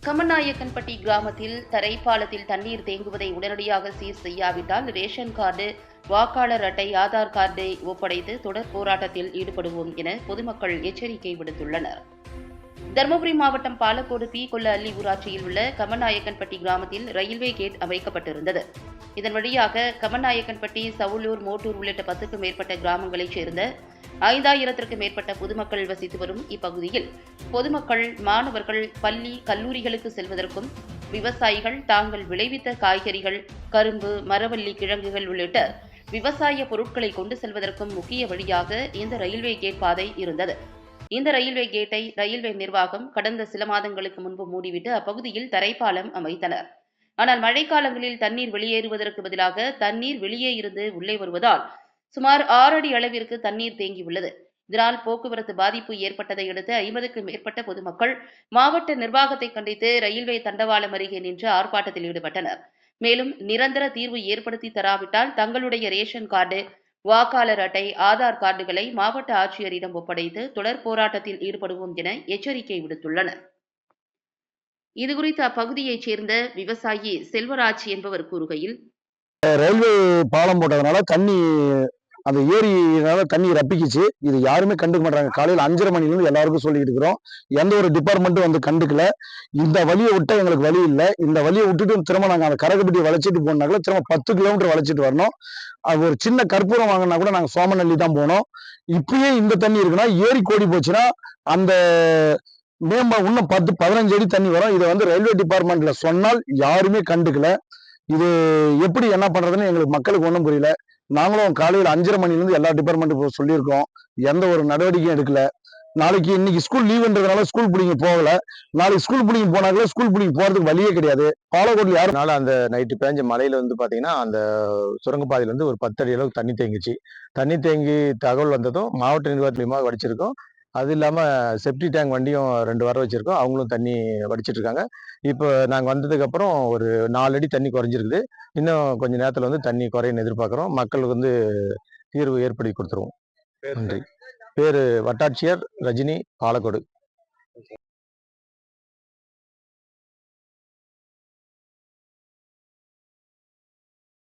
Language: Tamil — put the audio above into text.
கமநாயக்கன்பட்டி கிராமத்தில் தரைப்பாலத்தில் தண்ணீர் தேங்குவதை உடனடியாக சீர் செய்யாவிட்டால் ரேஷன் கார்டு, வாக்காளர் அட்டை, ஆதார் கார்டை ஒப்படைத்து தொடர் போராட்டத்தில் ஈடுபடுவோம் என பொதுமக்கள் எச்சரிக்கை விடுத்துள்ளனர். தருமபுரி மாவட்டம் பாலக்கோடு பி. கொல்ல அள்ளி ஊராட்சியில் உள்ள கமநாயக்கன்பட்டி கிராமத்தில் ரயில்வே கேட் அமைக்கப்பட்டிருந்தது. இதன் வழியாக கமநாயக்கன்பட்டி, சவுலூர், மோட்டூர் உள்ளிட்ட 10க்கும் மேற்பட்ட கிராமங்களைச் சேர்ந்த 5000த்திற்கும் மேற்பட்ட பொதுமக்கள் வசித்து வரும் இப்பகுதியில் பொதுமக்கள், மாணவர்கள் பள்ளி, கல்லூரிகளுக்கு செல்வதற்கும், விவசாயிகள் தாங்கள் விளைவித்த காய்கறிகள், கரும்பு, மரவள்ளி கிழங்குகள் உள்ளிட்ட விவசாய பொருட்களை கொண்டு செல்வதற்கும் முக்கிய வழியாக இந்த ரயில்வே கேட் பாதை இருந்தது. இந்த ரயில்வே கேட்டை ரயில்வே நிர்வாகம் கடந்த சில மாதங்களுக்கு முன்பு மூடிவிட்டு அப்பகுதியில் தரைப்பாலம் அமைத்தனர். ஆனால் மழைக்காலங்களில் தண்ணீர் வெளியேறுவதற்கு பதிலாக தண்ணீர் வெளியே இருந்து உள்ளே வருவதால் சுமார் 6 அடி அளவிற்கு தண்ணீர் தேங்கியுள்ளது. இதனால் போக்குவரத்து பாதிப்பு ஏற்பட்டதை அடுத்து 50க்கும் மேற்பட்ட பொதுமக்கள் மாவட்ட நிர்வாகத்தை கண்டித்து ரயில்வே தண்டவாளம் அருகே நின்று ஆர்ப்பாட்டத்தில் ஈடுபட்டனர். மேலும் நிரந்தர தீர்வு ஏற்படுத்தி தராவிட்டால் தங்களுடைய ரேஷன் கார்டு, வாக்காளர் அட்டை, ஆதார் கார்டுகளை மாவட்ட ஆட்சியரிடம் ஒப்படைத்து தொடர் போராட்டத்தில் ஈடுபடுவோம் என எச்சரிக்கை விடுத்துள்ளனர். இதுகுறித்து அப்பகுதியைச் சேர்ந்த விவசாயி செல்வராஜ் என்பவர் கூறுகையில், ரயில்வே பாலம் போட்டதுனால அந்த ஏரியினால தண்ணி ரப்பிக்குச்சு. இது யாருமே கண்டுக்க மாட்டாங்க. காலையில 5:30 மணிலிருந்து எல்லாருக்கும் சொல்லிட்டு இருக்கிறோம். எந்த ஒரு டிபார்ட்மெண்ட்டும் வந்து கண்டுக்கல. இந்த வழியை விட்டா எங்களுக்கு வழி இல்லை. இந்த வழியை விட்டுட்டு திரும்ப நாங்கள் அந்த கரகப்பட்டி வளைச்சிட்டு போனாங்களா திரும்ப 10 கிலோமீட்டர் வளைச்சிட்டு வரணும். அது ஒரு சின்ன கற்பூரம் வாங்கினா கூட நாங்கள் சோமநல்லி தான் போனோம். இப்பயே இந்த தண்ணி இருக்குன்னா ஏரி கோடி போச்சுன்னா அந்த இன்னும் 10-15 அடி தண்ணி வரும். இதை வந்து ரயில்வே டிபார்ட்மெண்ட்ல சொன்னால் யாருமே கண்டுக்கல. இது எப்படி என்ன பண்றதுன்னு எங்களுக்கு மக்களுக்கு ஒன்றும் புரியல. நாங்களும் காலையில் 5:30 மணிலிருந்து எல்லா டிபார்ட்மெண்ட்டுக்கும் சொல்லியிருக்கோம். எந்த ஒரு நடவடிக்கையும் எடுக்கல. இன்னைக்கு ஸ்கூல் லீவுன்றதுனால ஸ்கூல் பிள்ளைங்க போகல. நாளைக்கு ஸ்கூல் பிள்ளைங்க போனாங்களே ஸ்கூல் பிள்ளைங்க போறதுக்கு வழியே கிடையாது. பாலக்கோட்டில் யாருனால அந்த நைட்டு பேஞ்ச மழையில வந்து பாத்தீங்கன்னா அந்த சுரங்கப்பாதையில இருந்து ஒரு 10 அடி அளவுக்கு தண்ணி தேங்கிச்சு. தண்ணி தேங்கி தகவல் வந்ததும் மாவட்ட நிர்வாகத்திலமா வடிச்சிருக்கோம். அது இல்லாம செப்டி டேங்க் வண்டியும் 2 வர வச்சிருக்கோம். அவங்களும் தண்ணி வடிச்சிட்டு இருக்காங்க. இப்போ நாங்க வந்ததுக்கு அப்புறம் ஒரு 4 அடி தண்ணி குறைஞ்சிருக்குது. இன்னும் கொஞ்ச நேரத்துல வந்து தண்ணி குறையுன்னு எதிர்பார்க்கிறோம். மக்களுக்கு வந்து தீர்வு ஏற்படுத்தி கொடுத்துருவோம். நன்றி. பேரு வட்டாட்சியர் ரஜினி, பாலக்கோடு.